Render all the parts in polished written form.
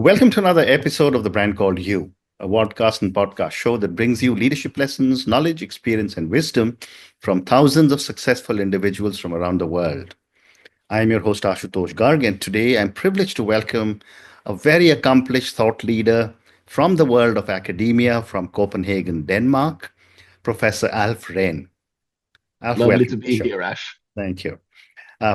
Welcome to another episode of The Brand Called You, a podcast and podcast show that brings you leadership lessons, knowledge, experience, and wisdom from thousands of successful individuals from around the world. I am your host, Ashutosh Garg, and today I'm privileged to welcome a very accomplished thought leader from the world of academia from Copenhagen, Denmark, Professor Alf Rehn. Alf, Lovely welcome to to the be show. here, Ash. Thank you.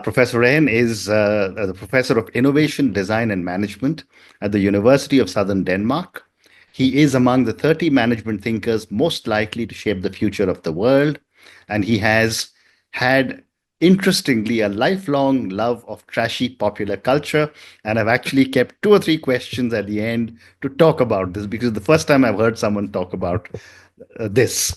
Professor Rehn is the Professor of Innovation, Design, and Management at the University of Southern Denmark. He is among the 30 management thinkers most likely to shape the future of the world, and he has had, interestingly, a lifelong love of trashy popular culture. And I've actually kept two or three questions at the end to talk about this because the first time I've heard someone talk about this.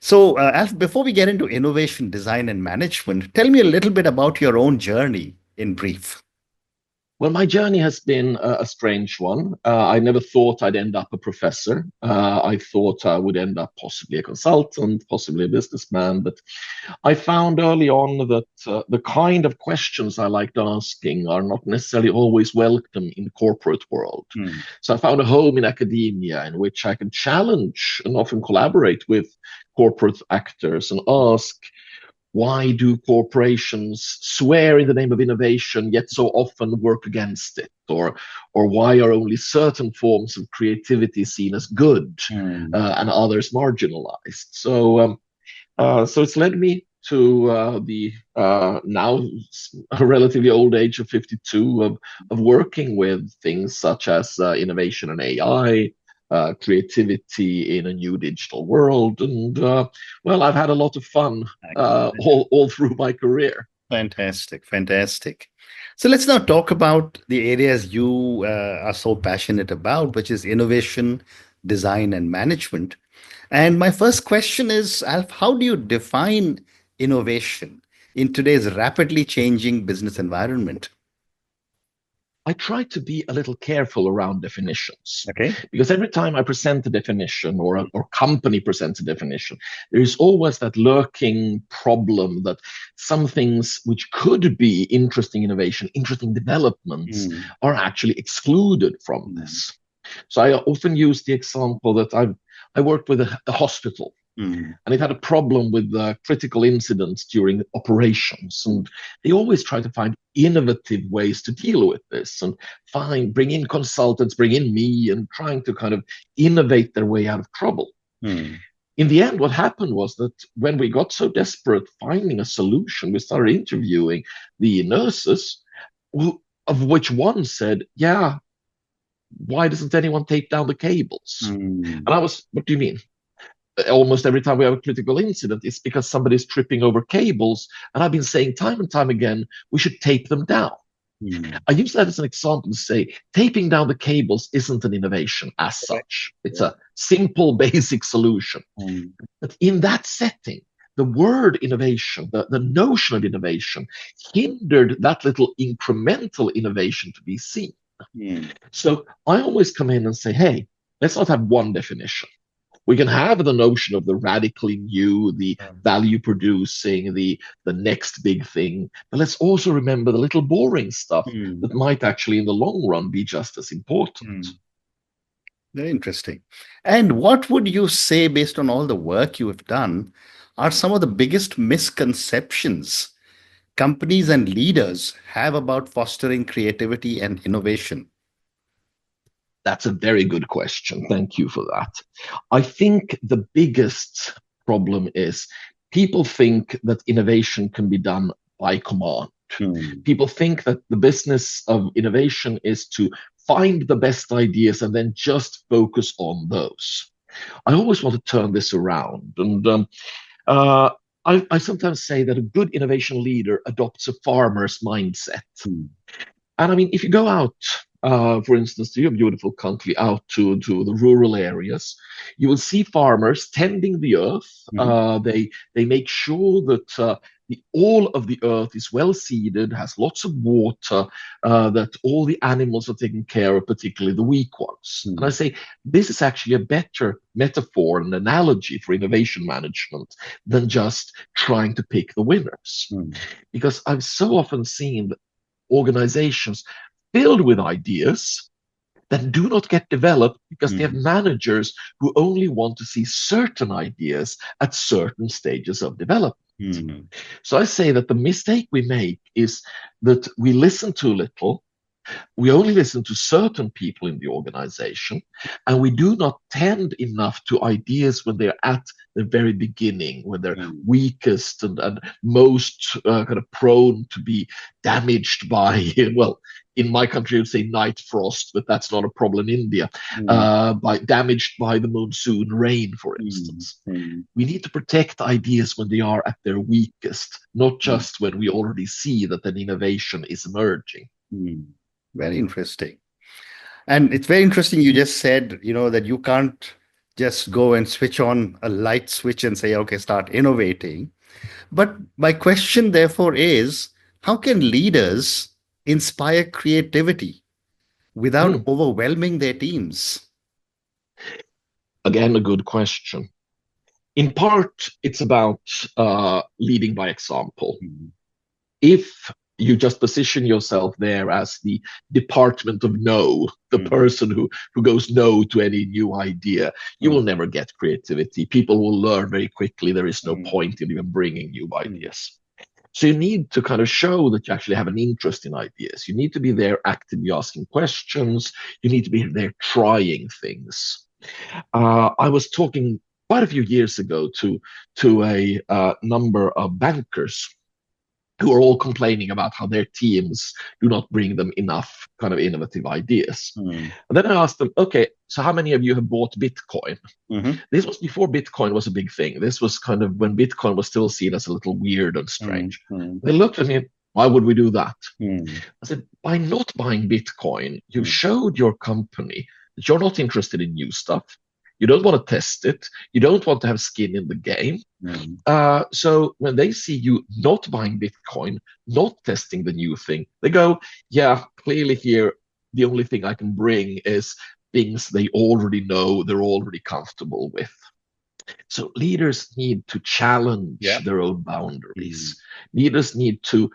So, Alf, before we get into innovation, design, and management, tell me a little bit about your own journey in brief. Well, my journey has been a strange one. I never thought I'd end up a professor. I thought I would end up possibly a consultant, possibly a businessman. But I found early on that the kind of questions I liked asking are not necessarily always welcome in the corporate world. Hmm. So I found a home in academia in which I can challenge and often collaborate with corporate actors and ask, why do corporations swear in the name of innovation yet so often work against it? Or why are only certain forms of creativity seen as good Hmm. and others marginalized? So it's led me to the now relatively old age of 52 of working with things such as innovation and AI, creativity in a new digital world. And well, I've had a lot of fun all through my career. Fantastic, fantastic. So let's now talk about the areas you are so passionate about, which is innovation, design, and management. And my first question is, Alf, how do you define innovation in today's rapidly changing business environment? I try to be a little careful around definitions Okay. because every time I present a definition or company presents a definition, there is always that lurking problem that some things which could be interesting innovation, interesting developments, Hmm. are actually excluded from Hmm. this. So I often use the example that I worked with a hospital Hmm. and it had a problem with critical incidents during operations. And they always try to find innovative ways to deal with this and bring in consultants, bring in me, and trying to kind of innovate their way out of trouble. Hmm. In the end, what happened was that when we got so desperate finding a solution, we started interviewing the nurses, of which one said, "Yeah, why doesn't anyone tape down the cables?" Hmm. And I was, "What do you mean?" Almost every time we have a critical incident, it's because somebody's tripping over cables. And I've been saying time and time again, we should tape them down. Hmm. I use that as an example to say taping down the cables isn't an innovation as Correct. such. It's a simple, basic solution. Hmm. But in that setting, the word innovation, the notion of innovation, hindered that little incremental innovation to be seen. Hmm. So I always come in and say, hey, let's not have one definition. We can have the notion of the radically new, the value producing, the next big thing, but let's also remember the little boring stuff Hmm. that might actually in the long run be just as important. Hmm. Very interesting. And what would you say, based on all the work you have done, are some of the biggest misconceptions companies and leaders have about fostering creativity and innovation? That's a very good question. Thank you for that. I think the biggest problem is people think that innovation can be done by command. Hmm. People think that the business of innovation is to find the best ideas and then just focus on those. I always want to turn this around. And uh, I sometimes say that a good innovation leader adopts a farmer's mindset. Hmm. And I mean, if you go out, for instance, to your beautiful country, out to the rural areas, you will see farmers tending the earth. Hmm. They make sure that all of the earth is well seeded, has lots of water, that all the animals are taken care of, particularly the weak ones. And I Hmm. say this is actually a better metaphor and analogy for innovation management than just trying to pick the winners, Hmm. because I've so often seen organizations filled with ideas, that do not get developed because they have Mm, managers who only want to see certain ideas at certain stages of development. mm, So I say that the mistake we make is that we listen too little, we only listen to certain people in the organization, and we do not tend enough to ideas when they're at the very beginning, when they're mm, weakest and most kind of prone to be damaged by, well, in my country, I would say night frost, but that's not a problem in India, mm, by damaged by the monsoon rain, for mm, instance. mm, We need to protect ideas when they are at their weakest, not mm, just when we already see that an innovation is emerging. mm. Very interesting. And it's very interesting you just said, that you can't just go and switch on a light switch and say, okay, start innovating. But my question, therefore, is how can leaders inspire creativity without Mm. overwhelming their teams? Again, a good question. In part, it's about leading by example. Mm, If you just position yourself there as the department of no, the mm, person who goes no to any new idea, you will mm, never get creativity. People will learn very quickly there is no mm, point in even bringing new mm, ideas. So you need to kind of show that you actually have an interest in ideas. You need to be there actively asking questions. You need to be there trying things. I was talking quite a few years ago to a number of bankers who are all complaining about how their teams do not bring them enough kind of innovative ideas. mm, And then I asked them, okay, so how many of you have bought Bitcoin? mhm, This was before Bitcoin was a big thing. This was kind of when Bitcoin was still seen as a little weird and mm, strange. mm, They looked at me, why would we do that? mm, I said, by not buying Bitcoin, you've mm, showed your company that you're not interested in new stuff. You don't want to test it. You don't want to have skin in the game. mm, So when they see you not buying Bitcoin, not testing the new thing, they go, yeah, clearly here, the only thing I can bring is things they already know, they're already comfortable with. So leaders need to challenge yeah. their own Mm, boundaries. Leaders need to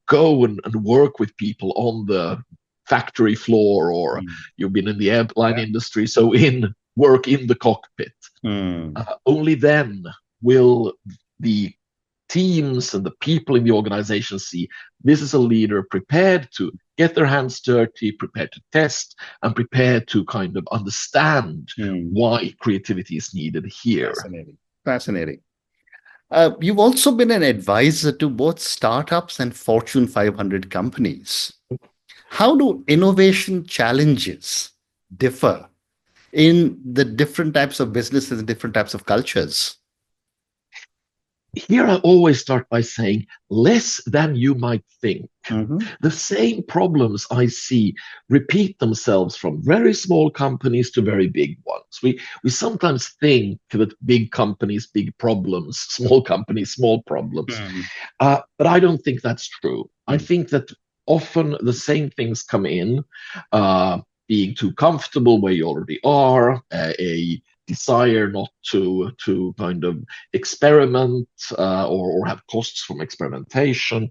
go and work with people on the factory floor, or mm, you've been in the airline yeah. industry, so in work in the cockpit. Mm, Only then will the teams and the people in the organization see this is a leader prepared to get their hands dirty, prepared to test, and prepared to kind of understand mm. why creativity is needed here. Fascinating. Fascinating. You've also been an advisor to both startups and Fortune 500 companies. How do innovation challenges differ in the different types of businesses and different types of cultures? Here I always start by saying less than you might think. Hmm. The same problems I see repeat themselves from very small companies to very big ones. We sometimes think that big companies, big problems, small companies, small problems. Mm, But I don't think that's true. I mm, think that often the same things come in, uh, being too comfortable where you already are, a desire not to kind of experiment or have costs from experimentation.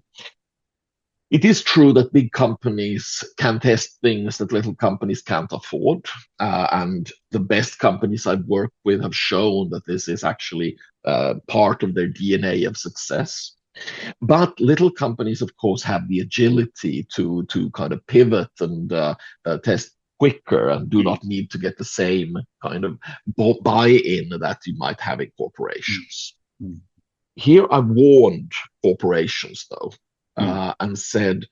It is true that big companies can test things that little companies can't afford. And the best companies I've worked with have shown that this is actually part of their DNA of success. But little companies, of course, have the agility to kind of pivot and test quicker and do mm, not need to get the same kind of buy-in that you might have in mm, corporations. mm, Here, I've warned corporations, though, mm, and said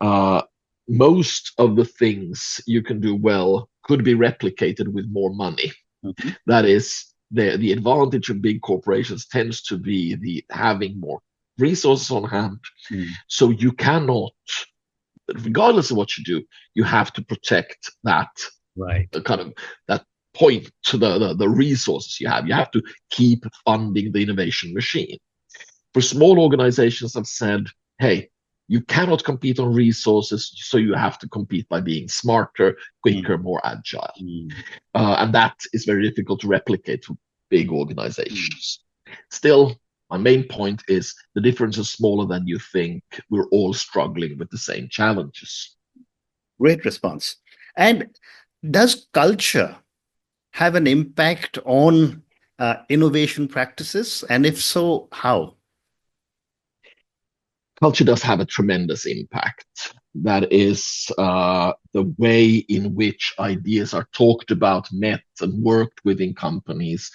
uh, most of the things you can do well could be replicated with more money. mhm, That is, the advantage of big corporations tends to be the having more resources on hand. mm. So you cannot, regardless of what you do, you have to protect that Right. kind of that point to the resources you have. You have to keep funding the innovation machine. For small organizations, I've said, hey, you cannot compete on resources, so you have to compete by being smarter, quicker, Mm, more agile. mm, And that is very difficult to replicate for big mm. organizations. Still, my main point is the difference is smaller than you think. We're all struggling with the same challenges. Great response. And does culture have an impact on innovation practices? And if so, how? Culture does have a tremendous impact. That is, the way in which ideas are talked about, met, and worked within companies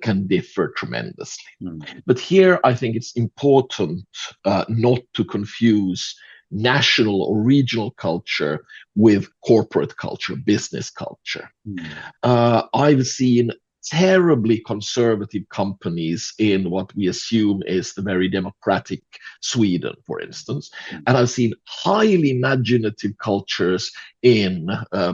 can differ tremendously. Mm. But here, I think it's important not to confuse national or regional culture with corporate culture, business culture. Mm. I've seen terribly conservative companies in what we assume is the very democratic Sweden, for instance. Mm. And I've seen highly imaginative cultures in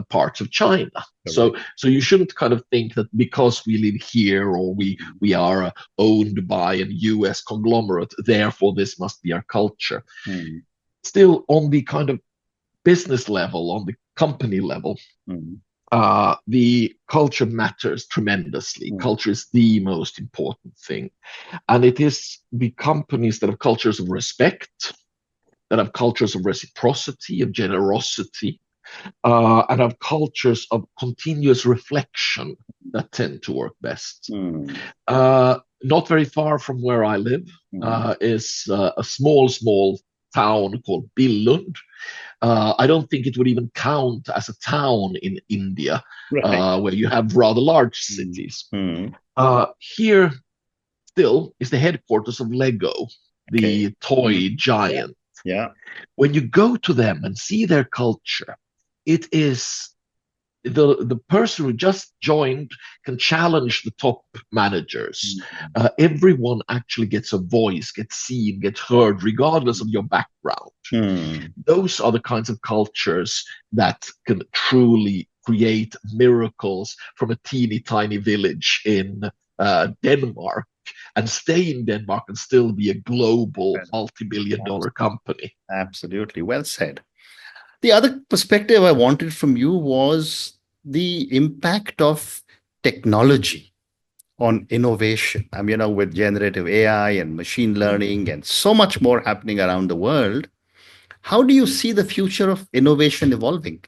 parts of China. Correct. So you shouldn't kind of think that because we live here or we are owned by an US conglomerate, therefore this must be our culture. Mm. Still, on the kind of business level, on the company level, Mm. the culture matters tremendously. Mm. Culture is the most important thing. And it is the companies that have cultures of respect, that have cultures of reciprocity, of generosity, and have cultures of continuous reflection that tend to work best. Mm. Not very far from where I live Mm. is a small town called Billund. I don't think it would even count as a town in India, Right. where you have rather large Mm. cities. Mm. Here still is the headquarters of Lego, Okay. the toy Mm. Yeah. giant. Yeah. When you go to them and see their culture, it is the person who just joined can challenge the top managers. Mm. Everyone actually gets a voice, gets seen, gets heard, regardless of your background. Mm. Those are the kinds of cultures that can truly create miracles from a teeny tiny village in Denmark and stay in Denmark and still be a global multi-billion dollar company. Absolutely. Well said. The other perspective I wanted from you was the impact of technology on innovation. I mean, with generative AI and machine learning and so much more happening around the world, how do you see the future of innovation evolving?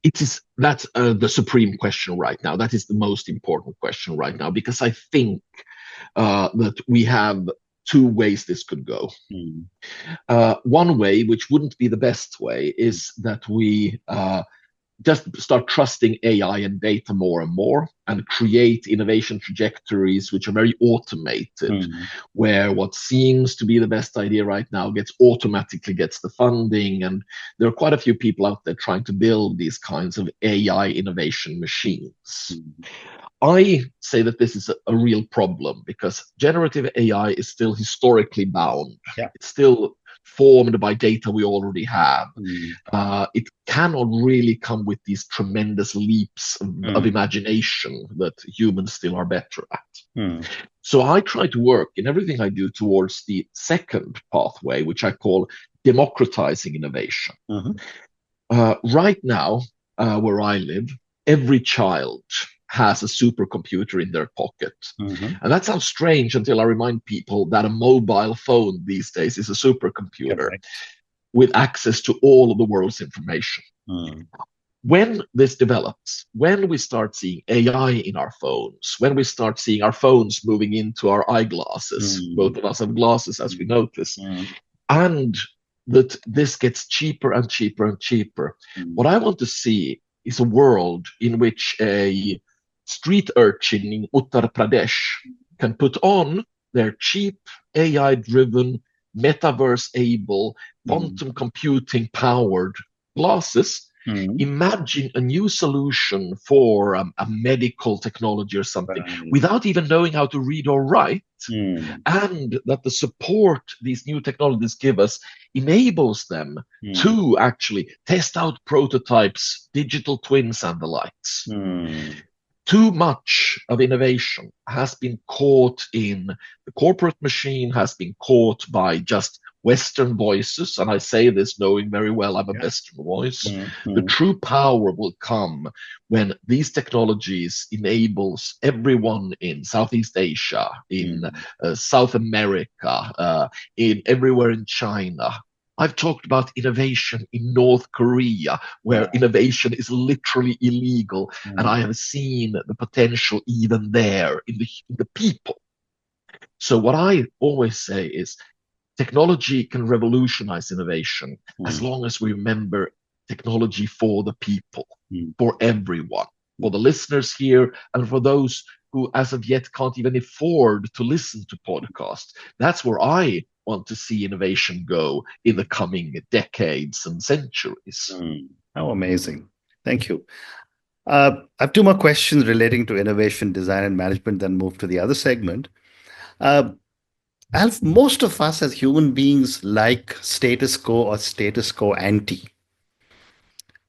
It is that's the supreme question right now. That is the most important question right now because I think that we have two ways this could go. Mm. One way, which wouldn't be the best way, is that we just start trusting AI and data more and more and create innovation trajectories which are very automated, Mm. where what seems to be the best idea right now automatically gets the funding. And there are quite a few people out there trying to build these kinds of AI innovation machines. Mm. I say that this is a real problem because generative AI is still historically bound. Yeah. It's still formed by data we already have. Mm. It cannot really come with these tremendous leaps of Mm. imagination that humans still are better at. Mm. So I try to work in everything I do towards the second pathway, which I call democratizing innovation. Mhm. Right now, where I live, every child has a supercomputer in their pocket. Mhm. And that sounds strange until I remind people that a mobile phone these days is a supercomputer Correct. with access to all of the world's information. Mm. When this develops, when we start seeing AI in our phones, when we start seeing our phones moving into our eyeglasses, both Mm. of us have glasses as we Mm. notice, Mm. and that this gets cheaper and cheaper and cheaper. What Mm. I want to see is a world in which a street urchin in Uttar Pradesh can put on their cheap AI driven, metaverse able, Mm. quantum computing powered glasses. Mm. Imagine a new solution for a medical technology or something Right. without even knowing how to read or write, Mm. and that the support these new technologies give us enables them Mm. to actually test out prototypes, digital twins, and the likes. Mm. Too much of innovation has been caught in the corporate machine, has been caught by just Western voices. And I say this knowing very well I'm a Yeah. Western voice. Mm. The Mm. true power will come when these technologies enables everyone in Southeast Asia, in Mm. South America, in everywhere in China, I've talked about innovation in North Korea, where Yeah. innovation is literally illegal. And Mm, I have seen the potential even there in the people. So what I always say is technology can revolutionize innovation as mm, long as we remember technology for the people, mm, for everyone, for the listeners here, and for those who, as of yet, can't even afford to listen to podcasts. That's where I want to see innovation go in the coming decades and centuries. mm. How amazing. Thank you. I have two more questions relating to innovation, design, and management, then move to the other segment. Uh, Alf, most of us as human beings like status quo or status quo ante.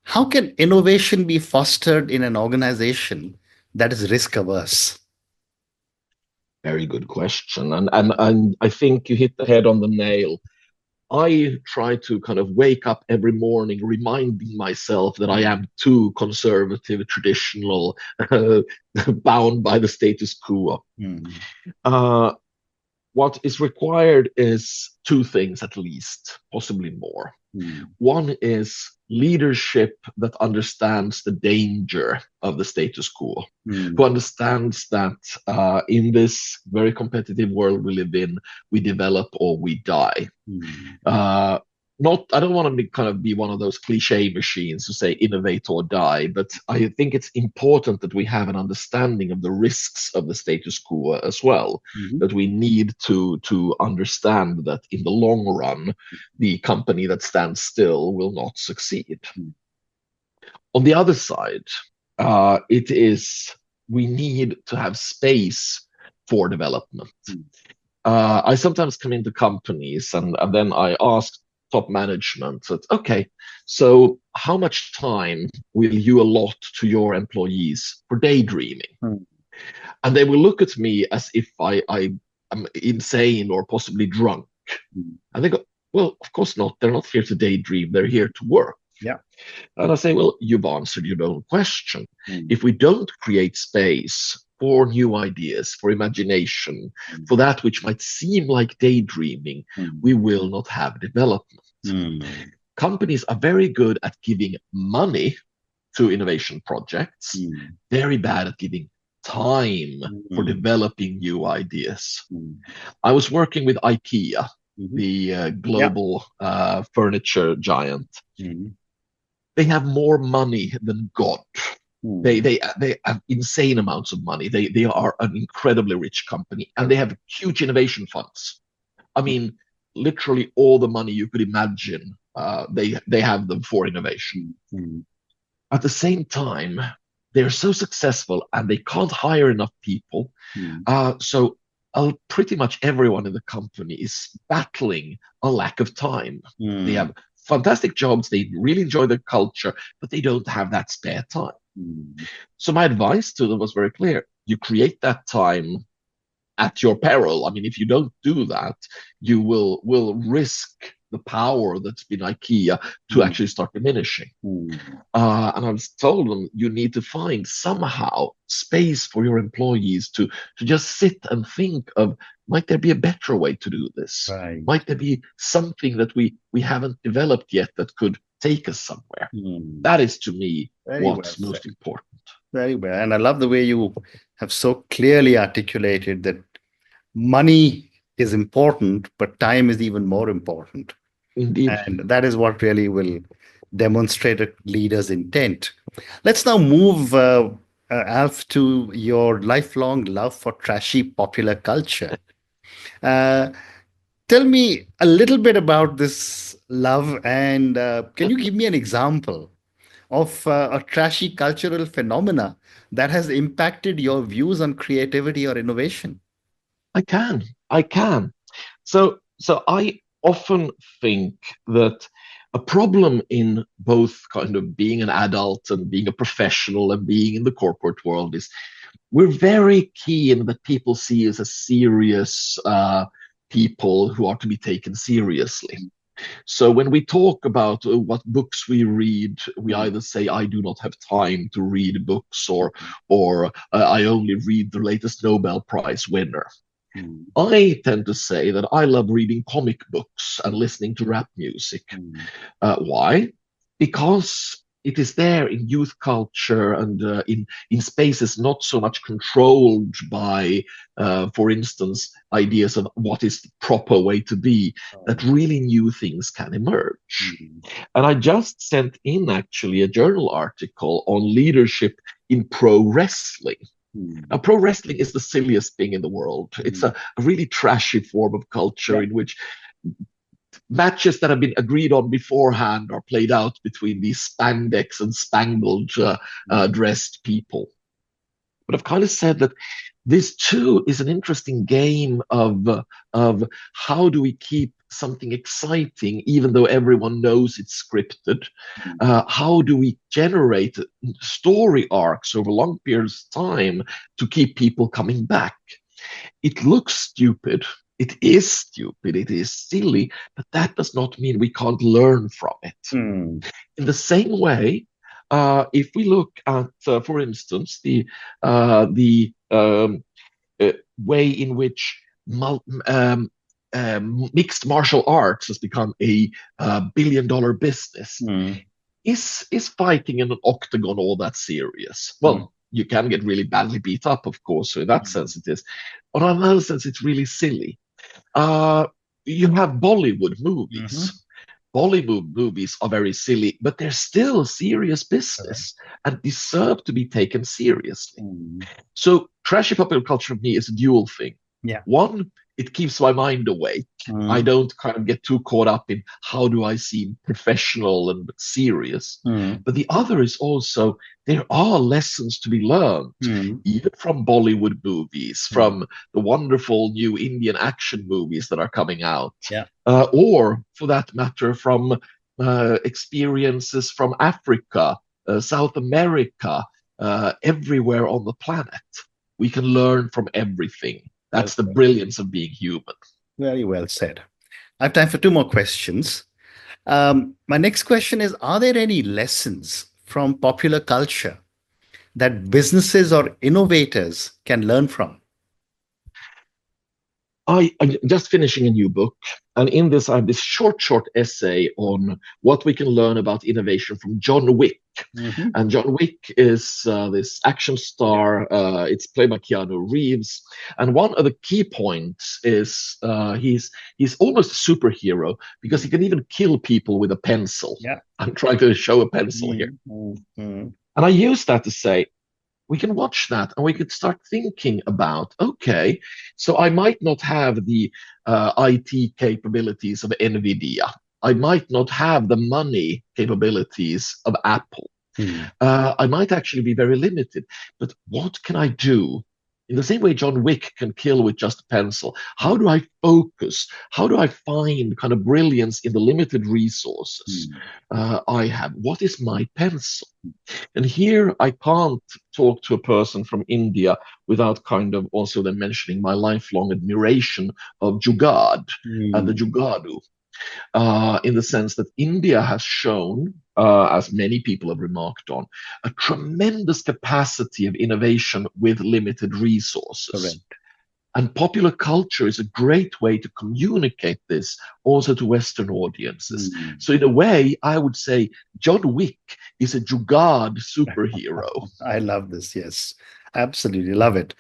How can innovation be fostered in an organization that is risk averse? Very good question. And I think you hit the head on the nail. I try to kind of wake up every morning reminding myself that I Mm, am too conservative, traditional, bound by the status quo. mm, Uh, what is required is two things at least, possibly more. mm, One is leadership that understands the danger of the status quo, who mm, understands that in this very competitive world we live in, we develop or we die. mm, Uh, not, I don't want to be, kind of be one of those cliche machines who say innovate or die, but I think it's important that we have an understanding of the risks of the status quo as well. mhm, That we need to understand that in the long run, the company that stands still will not succeed. mm, On the other side, it is we need to have space for development. mm, I sometimes come into companies and then I ask top management that, okay, so how much time will you allot to your employees for daydreaming? mm, And they will look at me as if I am insane or possibly drunk. mm. And they go, well, of course not. They're not here to daydream. They're here to work. Yeah. And I say, well, you've answered your own question. Mm, If we don't create space for new ideas, for imagination, mm, for that which might seem like daydreaming, mm, we will not have development. mm, Companies are very good at giving money to innovation projects, mm, very bad at giving time for mm, developing new ideas. mm, I was working with IKEA, mhm. the Yeah. global furniture giant. Mm, They have more money than God. They mm, they they have insane amounts of money. They are an incredibly rich company, and they correct. have huge innovation funds. I mean, literally all the money you could imagine. They have them for innovation. Mm, mm, At the same time, they're so successful and they can't hire enough people. mm, So pretty much everyone in the company is battling a lack of time. They mm, have fantastic jobs. They really enjoy the culture, but they don't have that spare time. mm. So my advice to them was very clear. You create that time at your peril. I mean, if you don't do that, you will risk the power that's been IKEA to Mm, actually start diminishing. mm. And I was told them you need to find somehow space for your employees to just sit and think of, might there be a better way to do this? Right. Might there be something that we haven't developed yet that could take us somewhere? Mm. That is to me Very well what's most said. important. Very well. And I love the way you have so clearly articulated that money is important, but time is even more important. Indeed. And that is what really will demonstrate a leader's intent. Let's now move, Alf, to your lifelong love for trashy popular culture. Uh, Tell me a little bit about this love, and can you give me an example of a trashy cultural phenomena that has impacted your views on creativity or innovation? I can. I can. So I often think that a problem in both kind of being an adult and being a professional and being in the corporate world is we're very keen that people see us as serious people who are to be taken seriously. So when we talk about what books we read, we Mm, either say I do not have time to read books, or I only read the latest Nobel Prize winner. Mm, I tend to say that I love reading comic books and listening to rap music. mm, Why? Because it is there in youth culture and in spaces not so much controlled by, for instance, ideas of what is the proper way to be, that um, really new things can emerge. mm, And I just sent in actually a journal article on leadership in pro wrestling. Now, mm, pro wrestling is the silliest thing in the world. It's mm. a really trashy form of culture Yeah. in which matches that have been agreed on beforehand are played out between these spandex and spangled Mm, dressed people. But I've kind of said that this too is an interesting game of how do we keep something exciting even though everyone knows it's scripted? mm, How do we generate story arcs over long periods of time to keep people coming back? It looks stupid. It is stupid. It is silly, but that does not mean we can't learn from it. mm, In the same way, if we look at, for instance, the way in which mixed martial arts has become a billion-dollar business, mm, is fighting in an octagon all that serious? mm, Well, you can get really badly beat up, of course. So in that mm, sense, it is. But in another sense, it's really silly. Uh, you have Bollywood mhm. movies. Bollywood movies are very silly, but they're still serious Correct. business and deserve to be taken seriously. Mm, So trashy popular culture for me is a dual thing. yeah. One, it keeps my mind awake. I Mm, don't kind of get too caught up in how do I seem professional and serious. mm, But the other is also there are lessons to be learned, mm, even from Bollywood movies, mm, from the wonderful new Indian action movies that are coming out, yeah. or for that matter, from experiences from Africa, South America, everywhere on the planet. We can learn from everything. Well That's the said. brilliance of being human. Very well said. I have time for two more questions. My next question is: are there any lessons from popular culture that businesses or innovators can learn from? I'm just finishing a new book, and in this, I have this short essay on what we can learn about innovation from John Wick. Hmm. And John Wick is this action Yeah. star. It's played by Keanu Reeves, and one of the key points is he's almost a superhero because he Mm. can even kill people with a pencil. Yeah. I'm trying to show a pencil here, Mm, mm, mm, and I use that to say we can watch that and we could start thinking about okay, so I might not have the IT capabilities of Nvidia. I might not have the money capabilities of Apple. mm. I might actually be very limited. But what can I do? In the same way John Wick can kill with just a pencil, how Mm, do I focus? How do I find kind of brilliance in the limited resources mm. I have? What is my pencil? And here I can't talk to a person from India without kind of also then mentioning my lifelong admiration of Jugad and the Mm. Jugadu, in the sense that India has shown, as many people have remarked on, a tremendous capacity of innovation with limited resources. Correct. And popular culture is a great way to communicate this also to Western audiences. Mm. So, in a way, I would say John Wick is a Jugad superhero. I love this. Yes, absolutely love it.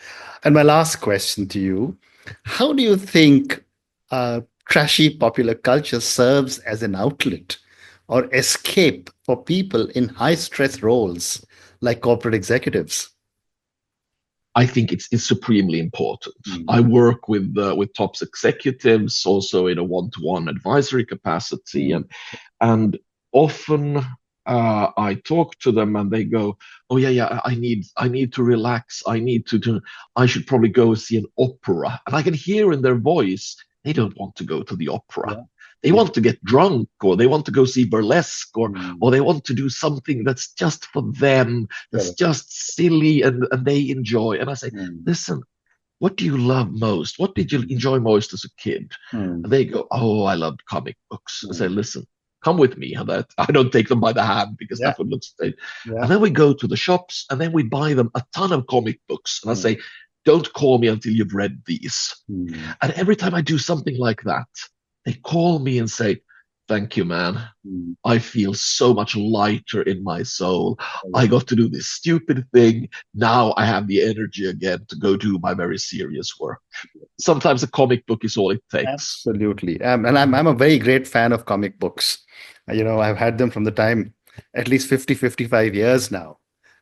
And my last question to you: how do you think trashy popular culture serves as an outlet or escape for people in high stress roles like corporate executives? I think it's supremely important. I Mm, work with top executives also in a one-to-one advisory capacity, mm, and often I talk to them and they go, "Oh yeah, I need to relax. I should probably go see an opera." And I can hear in their voice they don't want to go to the opera. yeah, They yeah. want to get drunk, or they want to go see burlesque, or Mm, they want to do something that's just for them, that's correct. just silly and they enjoy. And I say, Mm, listen, what do you love most? What did you enjoy most as a kid? And mm, they go, oh, I loved comic books. I say, mm. listen, come with me. And that I don't take them by the hand because Yeah, that would look strange. yeah. And then we go to the shops and then we buy them a ton of comic books. And I Mm, say, don't call me until you've read these. Mm. And every time I do something like that, they call me and say, thank you, man. Mm. I feel so much lighter in my soul. Oh, I got to do this stupid thing. Now I have the energy again to go do my very serious work. Sometimes a comic book is all it takes. absolutely. And I'm a very great fan of comic books. I've had them from the time at least 50, 55 years now.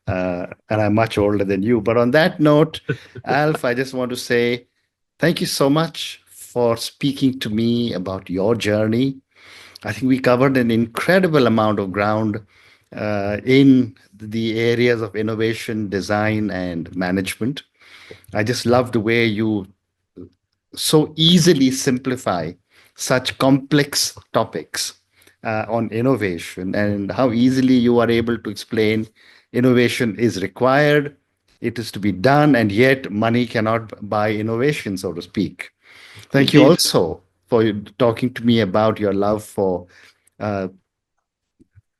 And I'm much older than you. But on that note, Alf, I just want to say thank you so much for speaking to me about your journey. I think we covered an incredible amount of ground in the areas of innovation, design, and management. I just love the way you so easily simplify such complex topics on innovation, and how easily you are able to explain innovation is required, it is to be done, and yet money cannot buy innovation, so to speak. Thank you Indeed. also for talking to me about your love for uh,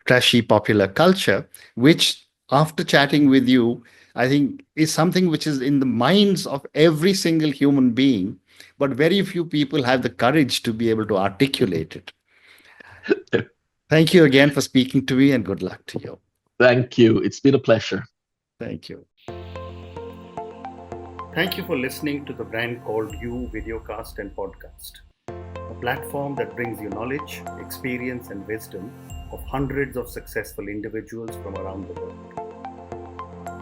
trashy popular culture, which, after chatting with you, I think is something which is in the minds of every single human being, but very few people have the courage to be able to articulate it. Thank you again for speaking to me, and good luck to you. Thank you. It's been a pleasure. Thank you. Thank you for listening to the Brand Called You videocast and podcast, a platform that brings you knowledge, experience, and wisdom of hundreds of successful individuals from around the world.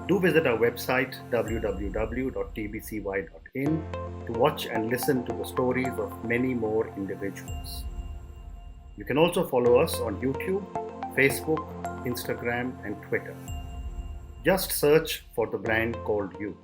Do visit our website www.tbcy.in to watch and listen to the stories of many more individuals. You can also follow us on YouTube, Facebook, Instagram, and Twitter. Just search for the Brand Called You.